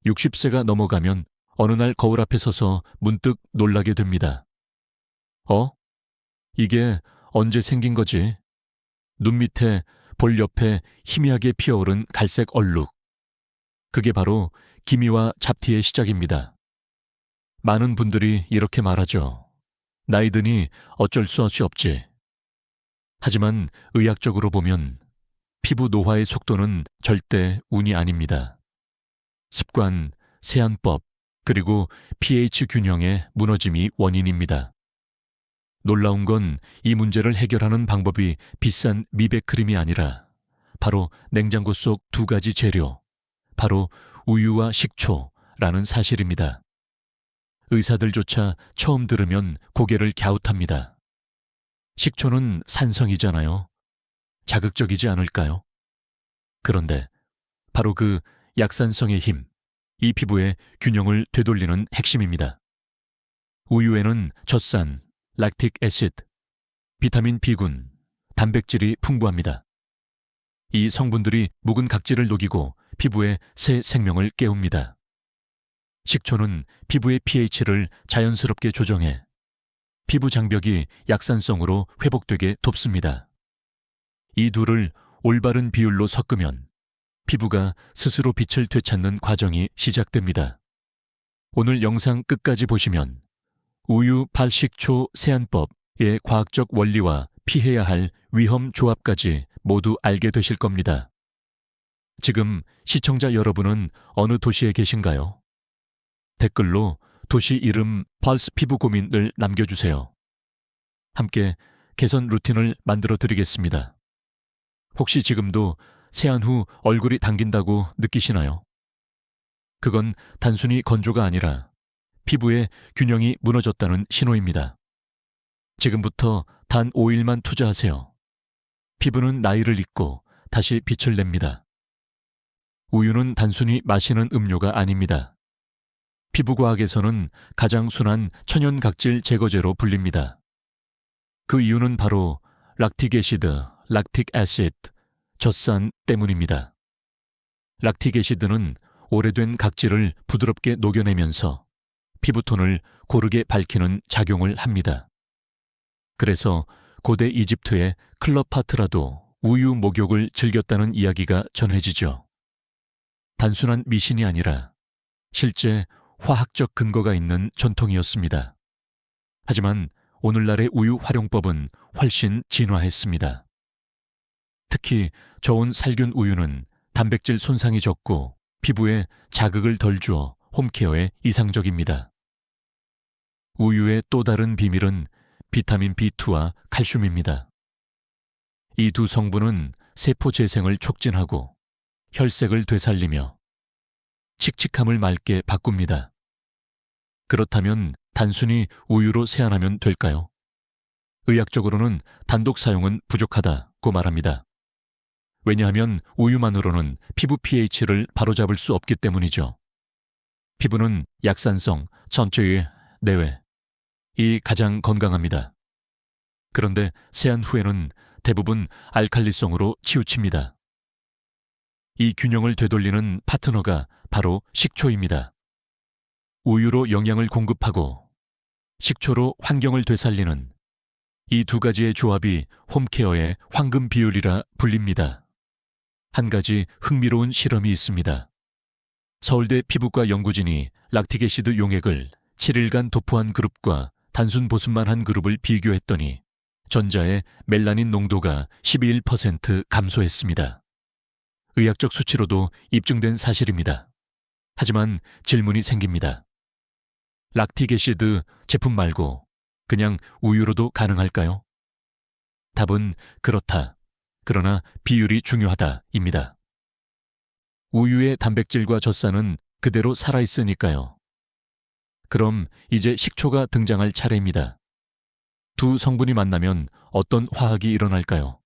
60세가 넘어가면 어느 날 거울 앞에 서서 문득 놀라게 됩니다. 이게 언제 생긴 거지? 눈 밑에 볼 옆에 희미하게 피어오른 갈색 얼룩. 그게 바로 기미와 잡티의 시작입니다. 많은 분들이 이렇게 말하죠. 나이 드니 어쩔 수 없지. 하지만 의학적으로 보면 피부 노화의 속도는 절대 운이 아닙니다. 습관, 세안법, 그리고 pH 균형의 무너짐이 원인입니다. 놀라운 건 이 문제를 해결하는 방법이 비싼 미백 크림이 아니라 바로 냉장고 속 두 가지 재료, 바로 우유와 식초라는 사실입니다. 의사들조차 처음 들으면 고개를 갸웃합니다. 식초는 산성이잖아요. 자극적이지 않을까요? 그런데 바로 그 약산성의 힘, 이 피부의 균형을 되돌리는 핵심입니다. 우유에는 젖산, 락틱 애시드, 비타민 B군, 단백질이 풍부합니다. 이 성분들이 묵은 각질을 녹이고 피부에 새 생명을 깨웁니다. 식초는 피부의 pH를 자연스럽게 조정해 피부 장벽이 약산성으로 회복되게 돕습니다. 이 둘을 올바른 비율로 섞으면 피부가 스스로 빛을 되찾는 과정이 시작됩니다. 오늘 영상 끝까지 보시면 우유 발식초 세안법의 과학적 원리와 피해야 할 위험 조합까지 모두 알게 되실 겁니다. 지금 시청자 여러분은 어느 도시에 계신가요? 댓글로 도시 이름 펄스 피부 고민을 남겨주세요. 함께 개선 루틴을 만들어 드리겠습니다. 혹시 지금도 세안 후 얼굴이 당긴다고 느끼시나요? 그건 단순히 건조가 아니라 피부의 균형이 무너졌다는 신호입니다. 지금부터 단 5일만 투자하세요. 피부는 나이를 잊고 다시 빛을 냅니다. 우유는 단순히 마시는 음료가 아닙니다. 피부과학에서는 가장 순한 천연각질 제거제로 불립니다. 그 이유는 바로 락틱 애시드, 락틱 애시드, 젖산 때문입니다. 락틱 애시드는 오래된 각질을 부드럽게 녹여내면서 피부톤을 고르게 밝히는 작용을 합니다. 그래서 고대 이집트의 클레오파트라도 우유 목욕을 즐겼다는 이야기가 전해지죠. 단순한 미신이 아니라 실제 화학적 근거가 있는 전통이었습니다. 하지만 오늘날의 우유 활용법은 훨씬 진화했습니다. 특히 저온 살균 우유는 단백질 손상이 적고 피부에 자극을 덜 주어 홈케어에 이상적입니다. 우유의 또 다른 비밀은 비타민 B2와 칼슘입니다. 이 두 성분은 세포 재생을 촉진하고 혈색을 되살리며 칙칙함을 맑게 바꿉니다. 그렇다면 단순히 우유로 세안하면 될까요? 의학적으로는 단독 사용은 부족하다고 말합니다. 왜냐하면 우유만으로는 피부 pH를 바로잡을 수 없기 때문이죠. 피부는 약산성, 전체의 내외이 가장 건강합니다. 그런데 세안 후에는 대부분 알칼리성으로 치우칩니다. 이 균형을 되돌리는 파트너가 바로 식초입니다. 우유로 영양을 공급하고 식초로 환경을 되살리는 이 두 가지의 조합이 홈케어의 황금 비율이라 불립니다. 한 가지 흥미로운 실험이 있습니다. 서울대 피부과 연구진이 락틱 애시드 용액을 7일간 도포한 그룹과 단순 보습만 한 그룹을 비교했더니 전자의 멜라닌 농도가 11% 감소했습니다. 의학적 수치로도 입증된 사실입니다. 하지만 질문이 생깁니다. 락틱 애시드 제품 말고 그냥 우유로도 가능할까요? 답은 그렇다. 그러나 비율이 중요하다입니다. 우유의 단백질과 젖산은 그대로 살아있으니까요. 그럼 이제 식초가 등장할 차례입니다. 두 성분이 만나면 어떤 화학이 일어날까요?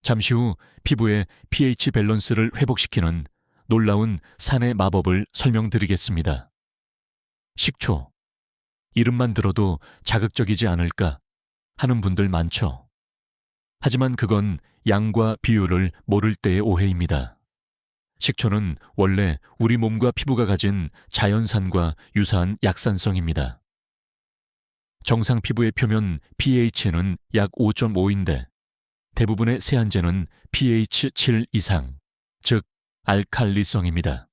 잠시 후 피부의 pH 밸런스를 회복시키는 놀라운 산의 마법을 설명드리겠습니다. 식초. 이름만 들어도 자극적이지 않을까 하는 분들 많죠. 하지만 그건 양과 비율을 모를 때의 오해입니다. 식초는 원래 우리 몸과 피부가 가진 자연산과 유사한 약산성입니다. 정상 피부의 표면 pH는 약 5.5인데 대부분의 세안제는 pH 7 이상, 즉 알칼리성입니다.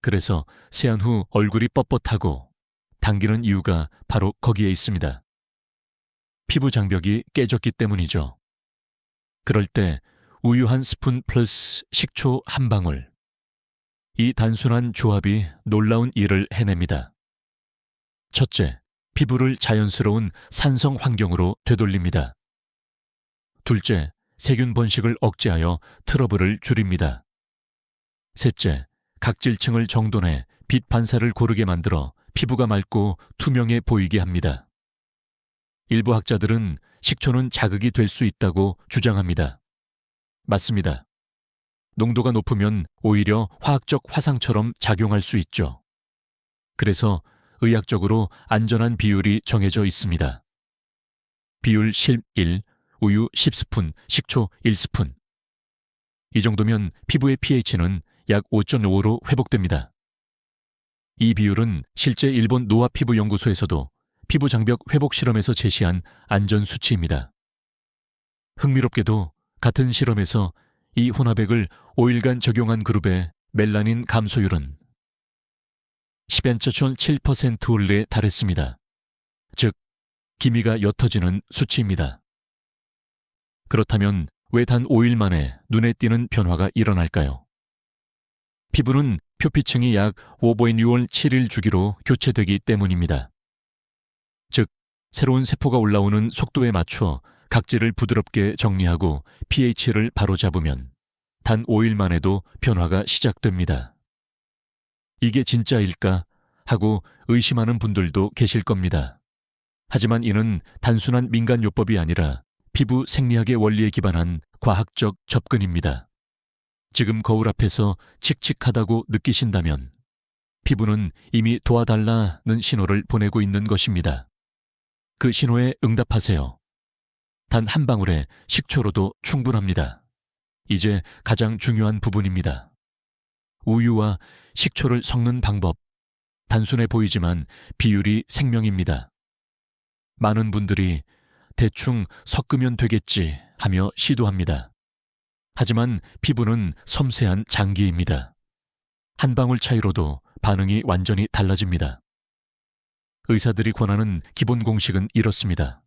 그래서 세안 후 얼굴이 뻣뻣하고 당기는 이유가 바로 거기에 있습니다. 피부 장벽이 깨졌기 때문이죠. 그럴 때 우유 한 스푼 플러스 식초 한 방울. 이 단순한 조합이 놀라운 일을 해냅니다. 첫째, 피부를 자연스러운 산성 환경으로 되돌립니다. 둘째, 세균 번식을 억제하여 트러블을 줄입니다. 셋째, 각질층을 정돈해 빛 반사를 고르게 만들어 피부가 맑고 투명해 보이게 합니다. 일부 학자들은 식초는 자극이 될 수 있다고 주장합니다. 맞습니다. 농도가 높으면 오히려 화학적 화상처럼 작용할 수 있죠. 그래서 의학적으로 안전한 비율이 정해져 있습니다. 비율 11, 우유 10스푼, 식초 1스푼. 이 정도면 피부의 pH는 약 5.5로 회복됩니다. 이 비율은 실제 일본 노화 피부 연구소에서도 피부 장벽 회복 실험에서 제시한 안전 수치입니다. 흥미롭게도 같은 실험에서 이 혼합액을 5일간 적용한 그룹의 멜라닌 감소율은 10.7%에 달했습니다. 즉, 기미가 옅어지는 수치입니다. 그렇다면 왜 단 5일 만에 눈에 띄는 변화가 일어날까요? 피부는 표피층이 약 5.6월 7일 주기로 교체되기 때문입니다. 즉, 새로운 세포가 올라오는 속도에 맞춰 각질을 부드럽게 정리하고 pH를 바로잡으면 단 5일 만에도 변화가 시작됩니다. 이게 진짜일까 하고 의심하는 분들도 계실 겁니다. 하지만 이는 단순한 민간요법이 아니라 피부 생리학의 원리에 기반한 과학적 접근입니다. 지금 거울 앞에서 칙칙하다고 느끼신다면 피부는 이미 도와달라는 신호를 보내고 있는 것입니다. 그 신호에 응답하세요. 단 한 방울의 식초로도 충분합니다. 이제 가장 중요한 부분입니다. 우유와 식초를 섞는 방법. 단순해 보이지만 비율이 생명입니다. 많은 분들이 대충 섞으면 되겠지 하며 시도합니다. 하지만 피부는 섬세한 장기입니다. 한 방울 차이로도 반응이 완전히 달라집니다. 의사들이 권하는 기본 공식은 이렇습니다.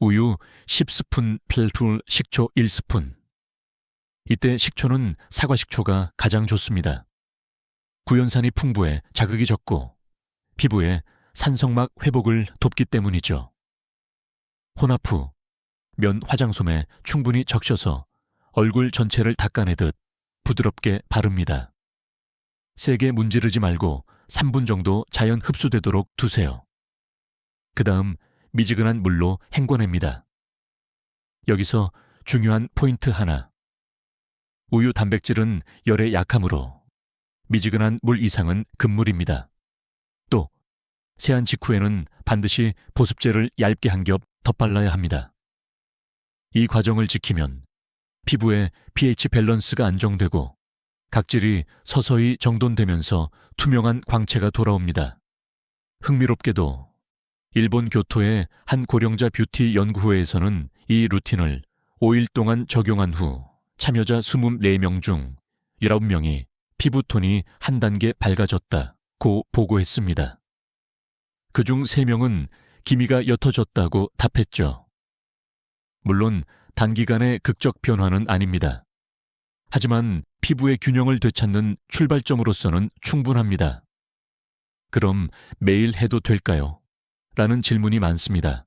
우유 10스푼 플러스 식초 1스푼. 이때 식초는 사과식초가 가장 좋습니다. 구연산이 풍부해 자극이 적고 피부에 산성막 회복을 돕기 때문이죠. 혼합 후 면 화장솜에 충분히 적셔서 얼굴 전체를 닦아내듯 부드럽게 바릅니다. 세게 문지르지 말고 3분 정도 자연 흡수되도록 두세요. 그 다음 미지근한 물로 헹궈냅니다. 여기서 중요한 포인트 하나. 우유 단백질은 열에 약하므로 미지근한 물 이상은 금물입니다. 또 세안 직후에는 반드시 보습제를 얇게 한 겹 덧발라야 합니다. 이 과정을 지키면 피부의 pH 밸런스가 안정되고 각질이 서서히 정돈되면서 투명한 광채가 돌아옵니다. 흥미롭게도 일본 교토의 한 고령자 뷰티 연구회에서는 이 루틴을 5일 동안 적용한 후 참여자 24명 중 19명이 피부톤이 한 단계 밝아졌다고 보고했습니다. 그중 3명은 기미가 옅어졌다고 답했죠. 물론 단기간의 극적 변화는 아닙니다. 하지만 피부의 균형을 되찾는 출발점으로서는 충분합니다. 그럼 매일 해도 될까요? 라는 질문이 많습니다.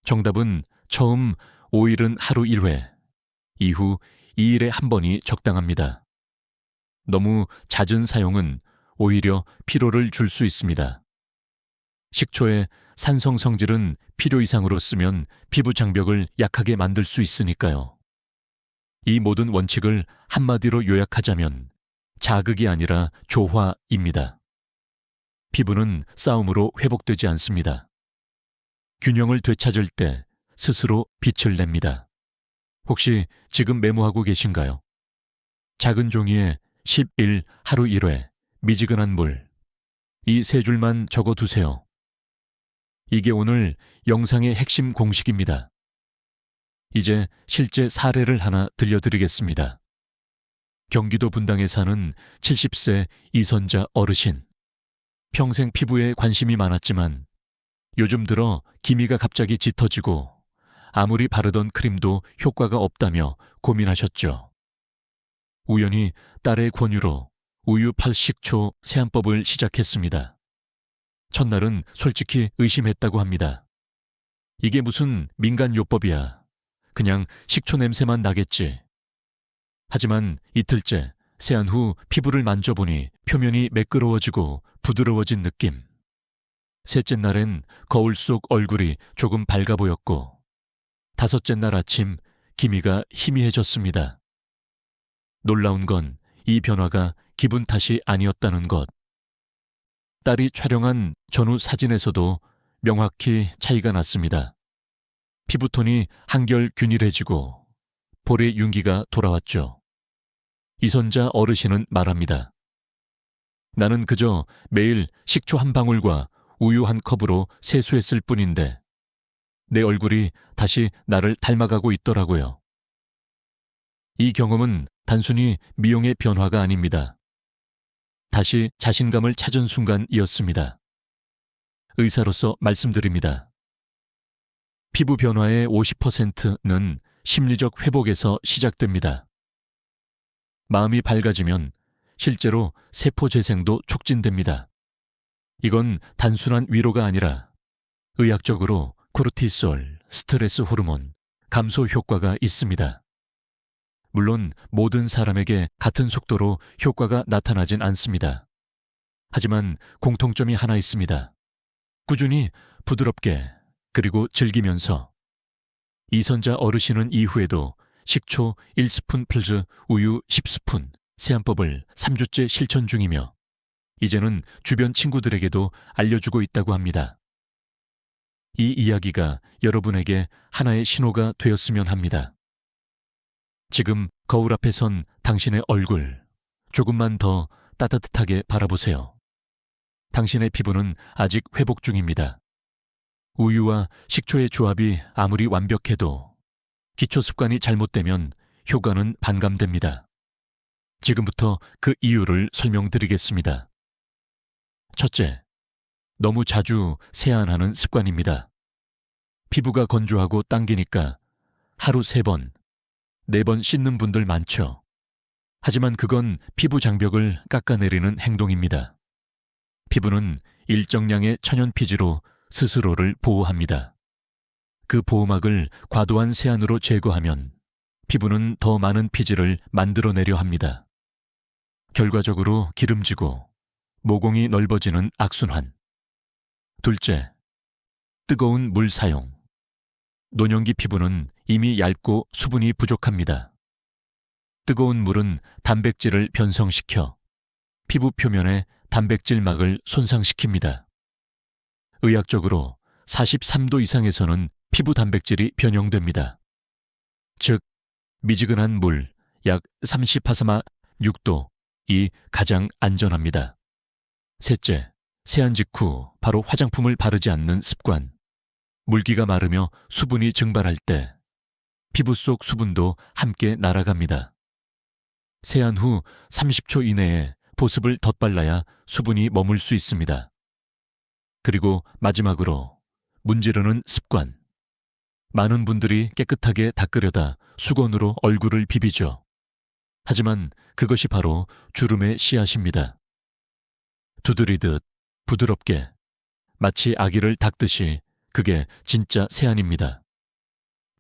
정답은 처음 5일은 하루 1회, 이후 2일에 한 번이 적당합니다. 너무 잦은 사용은 오히려 피로를 줄 수 있습니다. 식초의 산성 성질은 필요 이상으로 쓰면 피부 장벽을 약하게 만들 수 있으니까요. 이 모든 원칙을 한마디로 요약하자면 자극이 아니라 조화입니다. 피부는 싸움으로 회복되지 않습니다. 균형을 되찾을 때 스스로 빛을 냅니다. 혹시 지금 메모하고 계신가요? 작은 종이에 10일 하루 1회 미지근한 물. 이 세 줄만 적어두세요. 이게 오늘 영상의 핵심 공식입니다. 이제 실제 사례를 하나 들려드리겠습니다. 경기도 분당에 사는 70세 이선자 어르신. 평생 피부에 관심이 많았지만 요즘 들어 기미가 갑자기 짙어지고 아무리 바르던 크림도 효과가 없다며 고민하셨죠. 우연히 딸의 권유로 우유 8식초 세안법을 시작했습니다. 첫날은 솔직히 의심했다고 합니다. 이게 무슨 민간요법이야. 그냥 식초 냄새만 나겠지. 하지만 이틀째 세안 후 피부를 만져보니 표면이 매끄러워지고 부드러워진 느낌. 셋째 날엔 거울 속 얼굴이 조금 밝아 보였고 다섯째 날 아침 기미가 희미해졌습니다. 놀라운 건 이 변화가 기분 탓이 아니었다는 것. 딸이 촬영한 전후 사진에서도 명확히 차이가 났습니다. 피부톤이 한결 균일해지고 볼의 윤기가 돌아왔죠. 이선자 어르신은 말합니다. 나는 그저 매일 식초 한 방울과 우유 한 컵으로 세수했을 뿐인데 내 얼굴이 다시 나를 닮아가고 있더라고요. 이 경험은 단순히 미용의 변화가 아닙니다. 다시 자신감을 찾은 순간이었습니다. 의사로서 말씀드립니다. 피부 변화의 50%는 심리적 회복에서 시작됩니다. 마음이 밝아지면 실제로 세포 재생도 촉진됩니다. 이건 단순한 위로가 아니라 의학적으로 코르티솔, 스트레스 호르몬, 감소 효과가 있습니다. 물론 모든 사람에게 같은 속도로 효과가 나타나진 않습니다. 하지만 공통점이 하나 있습니다. 꾸준히 부드럽게 그리고 즐기면서. 이선자 어르신은 이후에도 식초 1스푼 플즈 우유 10스푼 세안법을 3주째 실천 중이며 이제는 주변 친구들에게도 알려주고 있다고 합니다. 이 이야기가 여러분에게 하나의 신호가 되었으면 합니다. 지금 거울 앞에 선 당신의 얼굴, 조금만 더 따뜻하게 바라보세요. 당신의 피부는 아직 회복 중입니다. 우유와 식초의 조합이 아무리 완벽해도 기초 습관이 잘못되면 효과는 반감됩니다. 지금부터 그 이유를 설명드리겠습니다. 첫째, 너무 자주 세안하는 습관입니다. 피부가 건조하고 당기니까 하루 3번, 4번 씻는 분들 많죠. 하지만 그건 피부 장벽을 깎아내리는 행동입니다. 피부는 일정량의 천연피지로 스스로를 보호합니다. 그 보호막을 과도한 세안으로 제거하면 피부는 더 많은 피지를 만들어내려 합니다. 결과적으로 기름지고 모공이 넓어지는 악순환. 둘째, 뜨거운 물 사용. 노년기 피부는 이미 얇고 수분이 부족합니다. 뜨거운 물은 단백질을 변성시켜 피부 표면의 단백질막을 손상시킵니다. 의학적으로 43도 이상에서는 피부 단백질이 변형됩니다. 즉, 미지근한 물 약 30파스마6도이 가장 안전합니다. 셋째, 세안 직후 바로 화장품을 바르지 않는 습관. 물기가 마르며 수분이 증발할 때 피부 속 수분도 함께 날아갑니다. 세안 후 30초 이내에 보습을 덧발라야 수분이 머물 수 있습니다. 그리고 마지막으로 문지르는 습관. 많은 분들이 깨끗하게 닦으려다 수건으로 얼굴을 비비죠. 하지만 그것이 바로 주름의 씨앗입니다. 두드리듯 부드럽게 마치 아기를 닦듯이 그게 진짜 세안입니다.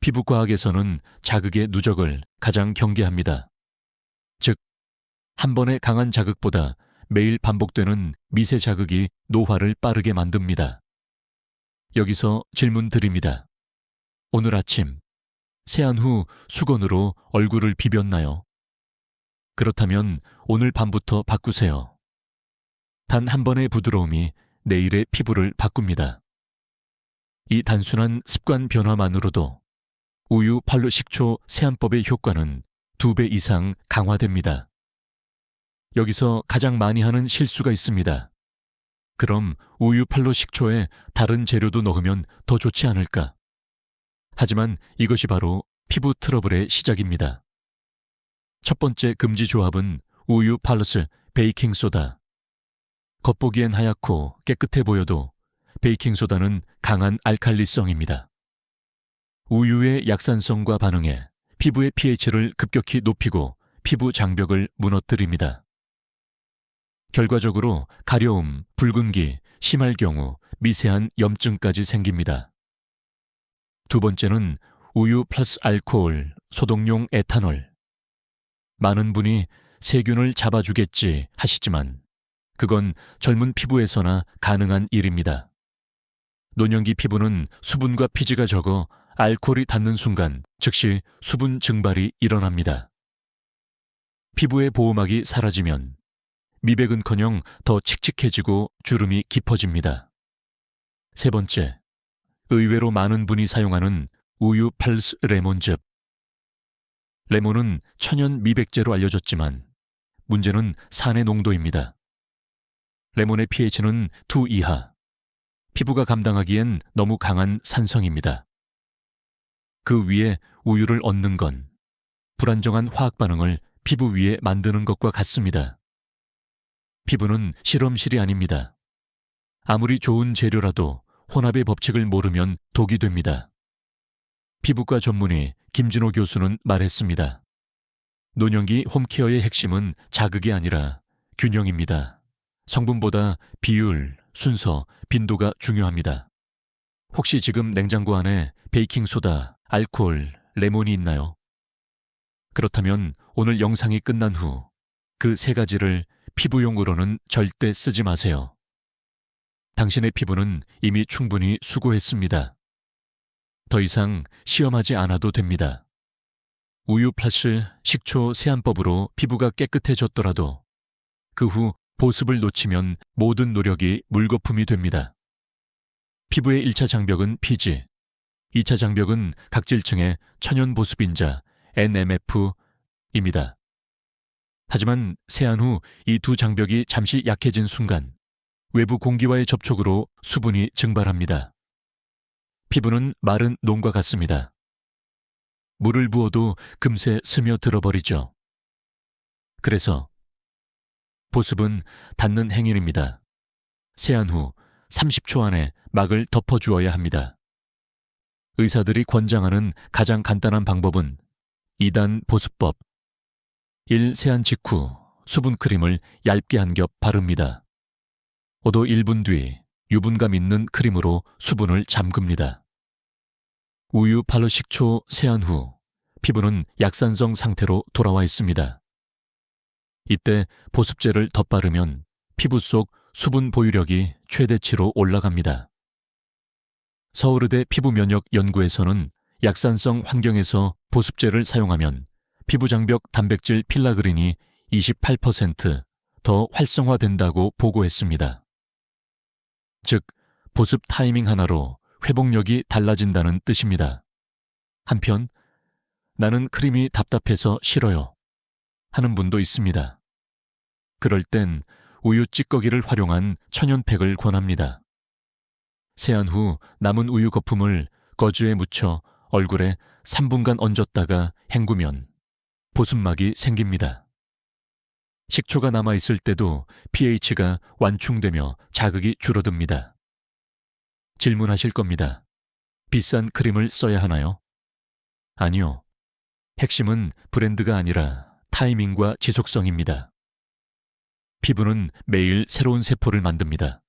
피부과학에서는 자극의 누적을 가장 경계합니다. 즉, 한 번의 강한 자극보다 매일 반복되는 미세 자극이 노화를 빠르게 만듭니다. 여기서 질문 드립니다. 오늘 아침 세안 후 수건으로 얼굴을 비볐나요? 그렇다면 오늘 밤부터 바꾸세요. 단 한 번의 부드러움이 내일의 피부를 바꿉니다. 이 단순한 습관 변화만으로도 우유 8로 식초 세안법의 효과는 2배 이상 강화됩니다. 여기서 가장 많이 하는 실수가 있습니다. 그럼 우유 팔로 식초에 다른 재료도 넣으면 더 좋지 않을까? 하지만 이것이 바로 피부 트러블의 시작입니다. 첫 번째 금지 조합은 우유 플러스 베이킹소다. 겉보기엔 하얗고 깨끗해 보여도 베이킹소다는 강한 알칼리성입니다. 우유의 약산성과 반응해 피부의 pH를 급격히 높이고 피부 장벽을 무너뜨립니다. 결과적으로 가려움, 붉은기, 심할 경우 미세한 염증까지 생깁니다. 두 번째는 우유 플러스 알코올, 소독용 에탄올. 많은 분이 세균을 잡아주겠지 하시지만 그건 젊은 피부에서나 가능한 일입니다. 노년기 피부는 수분과 피지가 적어 알코올이 닿는 순간 즉시 수분 증발이 일어납니다. 피부의 보호막이 사라지면 미백은커녕 더 칙칙해지고 주름이 깊어집니다. 세 번째, 의외로 많은 분이 사용하는 우유 플러스 레몬즙. 레몬은 천연 미백제로 알려졌지만 문제는 산의 농도입니다. 레몬의 pH는 2 이하. 피부가 감당하기엔 너무 강한 산성입니다. 그 위에 우유를 얹는 건 불안정한 화학 반응을 피부 위에 만드는 것과 같습니다. 피부는 실험실이 아닙니다. 아무리 좋은 재료라도 혼합의 법칙을 모르면 독이 됩니다. 피부과 전문의 김진호 교수는 말했습니다. 노년기 홈케어의 핵심은 자극이 아니라 균형입니다. 성분보다 비율, 순서, 빈도가 중요합니다. 혹시 지금 냉장고 안에 베이킹소다, 알코올, 레몬이 있나요? 그렇다면 오늘 영상이 끝난 후 그 세 가지를 피부용으로는 절대 쓰지 마세요. 당신의 피부는 이미 충분히 수고했습니다. 더 이상 시험하지 않아도 됩니다. 우유 플러스 식초 세안법으로 피부가 깨끗해졌더라도 그 후 보습을 놓치면 모든 노력이 물거품이 됩니다. 피부의 1차 장벽은 피지, 2차 장벽은 각질층의 천연 보습인자 NMF입니다. 하지만 세안 후 이 두 장벽이 잠시 약해진 순간 외부 공기와의 접촉으로 수분이 증발합니다. 피부는 마른 농과 같습니다. 물을 부어도 금세 스며들어 버리죠. 그래서 보습은 닿는 행위입니다. 세안 후 30초 안에 막을 덮어주어야 합니다. 의사들이 권장하는 가장 간단한 방법은 2단 보습법. 1. 세안 직후 수분크림을 얇게 한 겹 바릅니다. 오도 1분 뒤 유분감 있는 크림으로 수분을 잠급니다. 우유 팔로 식초 세안 후 피부는 약산성 상태로 돌아와 있습니다. 이때 보습제를 덧바르면 피부 속 수분 보유력이 최대치로 올라갑니다. 서울의대 피부면역 연구에서는 약산성 환경에서 보습제를 사용하면 피부장벽 단백질 필라그린이 28% 활성화된다고 보고했습니다. 즉, 보습 타이밍 하나로 회복력이 달라진다는 뜻입니다. 한편, 나는 크림이 답답해서 싫어요 하는 분도 있습니다. 그럴 땐 우유 찌꺼기를 활용한 천연팩을 권합니다. 세안 후 남은 우유 거품을 거즈에 묻혀 얼굴에 3분간 얹었다가 헹구면 보습막이 생깁니다. 식초가 남아있을 때도 pH가 완충되며 자극이 줄어듭니다. 질문하실 겁니다. 비싼 크림을 써야 하나요? 아니요. 핵심은 브랜드가 아니라 타이밍과 지속성입니다. 피부는 매일 새로운 세포를 만듭니다.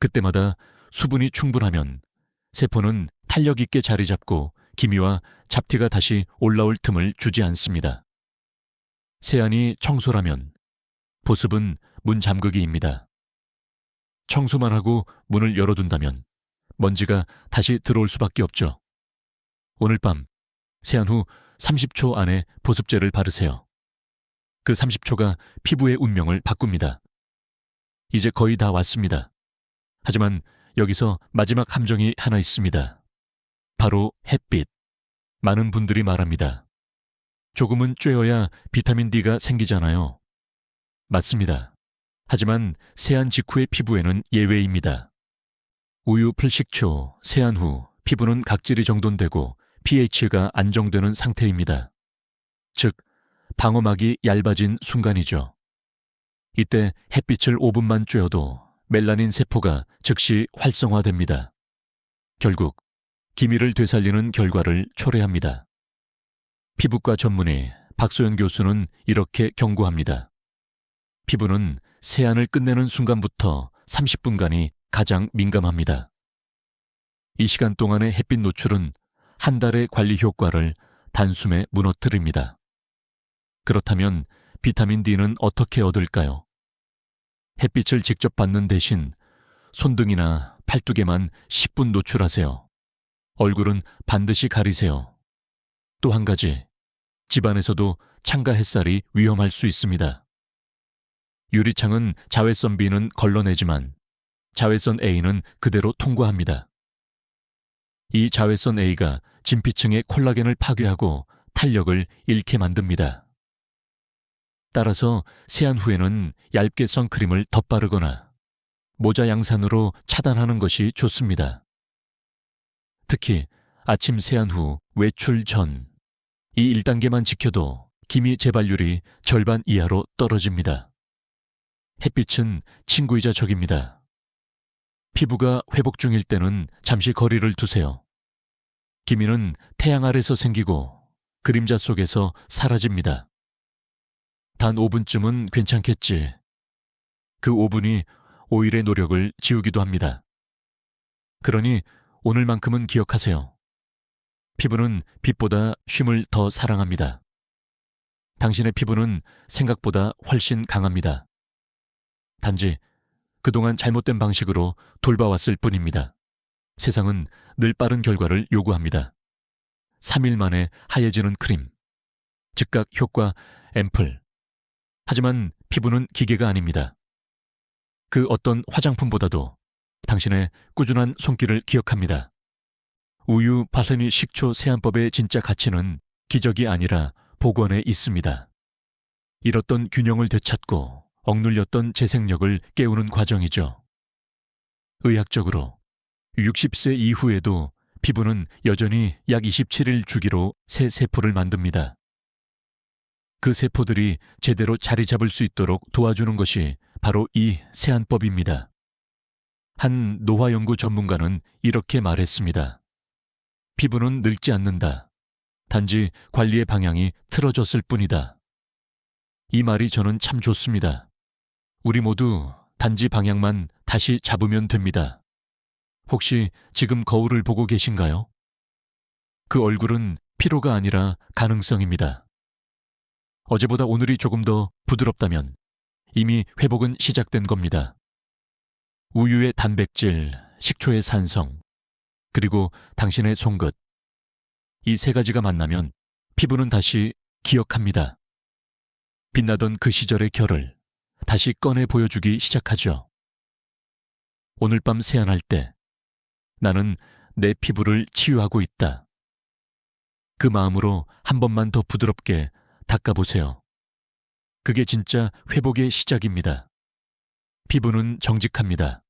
그때마다 수분이 충분하면 세포는 탄력 있게 자리 잡고 기미와 잡티가 다시 올라올 틈을 주지 않습니다. 세안이 청소라면 보습은 문 잠그기입니다. 청소만 하고 문을 열어둔다면 먼지가 다시 들어올 수밖에 없죠. 오늘 밤 세안 후 30초 안에 보습제를 바르세요. 그 30초가 피부의 운명을 바꿉니다. 이제 거의 다 왔습니다. 하지만 여기서 마지막 함정이 하나 있습니다. 바로 햇빛. 많은 분들이 말합니다. 조금은 쬐어야 비타민 D가 생기잖아요. 맞습니다. 하지만 세안 직후의 피부에는 예외입니다. 우유 풀식초, 세안 후 피부는 각질이 정돈되고 pH가 안정되는 상태입니다. 즉, 방어막이 얇아진 순간이죠. 이때 햇빛을 5분만 쬐어도 멜라닌 세포가 즉시 활성화됩니다. 결국 기미를 되살리는 결과를 초래합니다. 피부과 전문의 박소연 교수는 이렇게 경고합니다. 피부는 세안을 끝내는 순간부터 30분간이 가장 민감합니다. 이 시간 동안의 햇빛 노출은 한 달의 관리 효과를 단숨에 무너뜨립니다. 그렇다면 비타민 D는 어떻게 얻을까요? 햇빛을 직접 받는 대신 손등이나 팔뚝에만 10분 노출하세요. 얼굴은 반드시 가리세요. 또 한 가지, 집안에서도 창가 햇살이 위험할 수 있습니다. 유리창은 자외선 B는 걸러내지만 자외선 A는 그대로 통과합니다. 이 자외선 A가 진피층의 콜라겐을 파괴하고 탄력을 잃게 만듭니다. 따라서 세안 후에는 얇게 선크림을 덧바르거나 모자 양산으로 차단하는 것이 좋습니다. 특히 아침 세안 후 외출 전, 이 1단계만 지켜도 기미 재발률이 절반 이하로 떨어집니다. 햇빛은 친구이자 적입니다. 피부가 회복 중일 때는 잠시 거리를 두세요. 기미는 태양 아래서 생기고 그림자 속에서 사라집니다. 단 5분쯤은 괜찮겠지. 그 5분이 오일의 노력을 지우기도 합니다. 그러니 오늘만큼은 기억하세요. 피부는 빛보다 쉼을 더 사랑합니다. 당신의 피부는 생각보다 훨씬 강합니다. 단지 그동안 잘못된 방식으로 돌봐왔을 뿐입니다. 세상은 늘 빠른 결과를 요구합니다. 3일 만에 하얘지는 크림, 즉각 효과 앰플. 하지만 피부는 기계가 아닙니다. 그 어떤 화장품보다도 당신의 꾸준한 손길을 기억합니다. 우유 발효니 식초 세안법의 진짜 가치는 기적이 아니라 복원에 있습니다. 잃었던 균형을 되찾고 억눌렸던 재생력을 깨우는 과정이죠. 의학적으로 60세 이후에도 피부는 여전히 약 27일 주기로 새 세포를 만듭니다. 그 세포들이 제대로 자리 잡을 수 있도록 도와주는 것이 바로 이 세안법입니다. 한 노화연구 전문가는 이렇게 말했습니다. 피부는 늙지 않는다. 단지 관리의 방향이 틀어졌을 뿐이다. 이 말이 저는 참 좋습니다. 우리 모두 단지 방향만 다시 잡으면 됩니다. 혹시 지금 거울을 보고 계신가요? 그 얼굴은 피로가 아니라 가능성입니다. 어제보다 오늘이 조금 더 부드럽다면 이미 회복은 시작된 겁니다. 우유의 단백질, 식초의 산성, 그리고 당신의 손끝. 이 세 가지가 만나면 피부는 다시 기억합니다. 빛나던 그 시절의 결을 다시 꺼내 보여주기 시작하죠. 오늘 밤 세안할 때 나는 내 피부를 치유하고 있다. 그 마음으로 한 번만 더 부드럽게 닦아보세요. 그게 진짜 회복의 시작입니다. 피부는 정직합니다.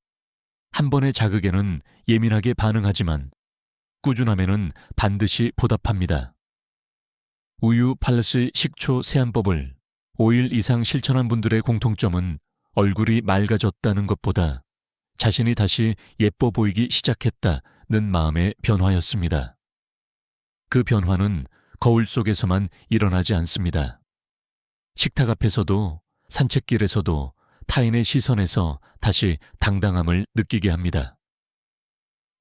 한 번의 자극에는 예민하게 반응하지만 꾸준함에는 반드시 보답합니다. 우유 플러스 식초 세안법을 5일 이상 실천한 분들의 공통점은 얼굴이 맑아졌다는 것보다 자신이 다시 예뻐 보이기 시작했다는 마음의 변화였습니다. 그 변화는 거울 속에서만 일어나지 않습니다. 식탁 앞에서도 산책길에서도 타인의 시선에서 다시 당당함을 느끼게 합니다.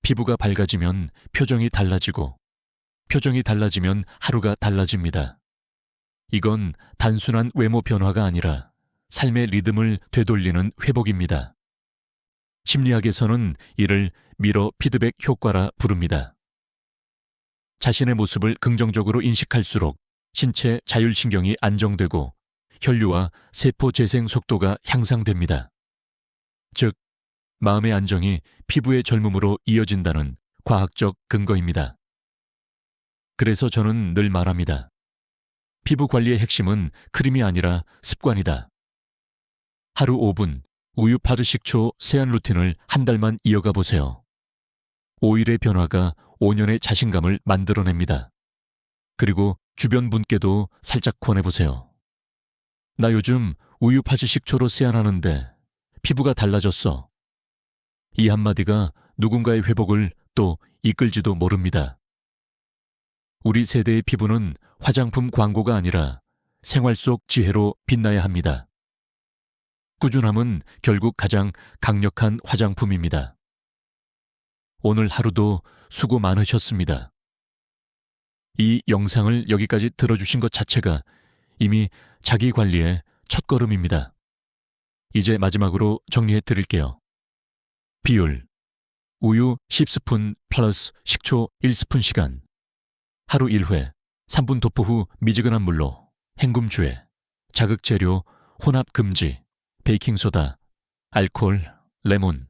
피부가 밝아지면 표정이 달라지고 표정이 달라지면 하루가 달라집니다. 이건 단순한 외모 변화가 아니라 삶의 리듬을 되돌리는 회복입니다. 심리학에서는 이를 미러 피드백 효과라 부릅니다. 자신의 모습을 긍정적으로 인식할수록 신체 자율신경이 안정되고 혈류와 세포 재생 속도가 향상됩니다. 즉, 마음의 안정이 피부의 젊음으로 이어진다는 과학적 근거입니다. 그래서 저는 늘 말합니다. 피부 관리의 핵심은 크림이 아니라 습관이다. 하루 5분 우유 파르 식초 세안 루틴을 한 달만 이어가 보세요. 5일의 변화가 5년의 자신감을 만들어냅니다. 그리고 주변 분께도 살짝 권해보세요. 나 요즘 우유 파르 식초로 세안하는데 피부가 달라졌어. 이 한마디가 누군가의 회복을 또 이끌지도 모릅니다. 우리 세대의 피부는 화장품 광고가 아니라 생활 속 지혜로 빛나야 합니다. 꾸준함은 결국 가장 강력한 화장품입니다. 오늘 하루도 수고 많으셨습니다. 이 영상을 여기까지 들어주신 것 자체가 이미 자기 관리의 첫걸음입니다. 이제 마지막으로 정리해 드릴게요. 비율: 우유 10스푼 플러스 식초 1스푼 시간. 하루 1회, 3분 도포 후 미지근한 물로. 헹굼 주에. 자극재료 혼합 금지. 베이킹소다, 알코올, 레몬.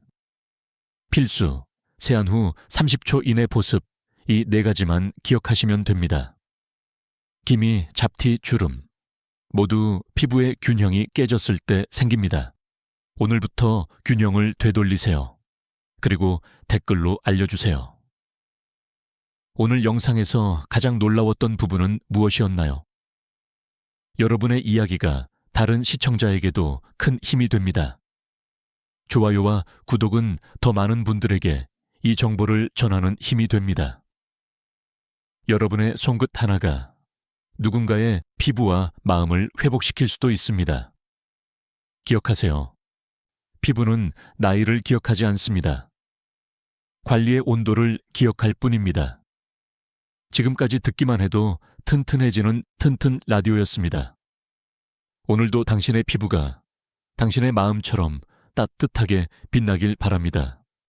필수: 세안 후 30초 이내 보습. 이 4가지만 기억하시면 됩니다. 기미, 잡티, 주름 모두 피부의 균형이 깨졌을 때 생깁니다. 오늘부터 균형을 되돌리세요. 그리고 댓글로 알려주세요. 오늘 영상에서 가장 놀라웠던 부분은 무엇이었나요? 여러분의 이야기가 다른 시청자에게도 큰 힘이 됩니다. 좋아요와 구독은 더 많은 분들에게 이 정보를 전하는 힘이 됩니다. 여러분의 손끝 하나가 누군가의 피부와 마음을 회복시킬 수도 있습니다. 기억하세요. 피부는 나이를 기억하지 않습니다. 관리의 온도를 기억할 뿐입니다. 지금까지 듣기만 해도 튼튼해지는 튼튼 라디오였습니다. 오늘도 당신의 피부가 당신의 마음처럼 따뜻하게 빛나길 바랍니다.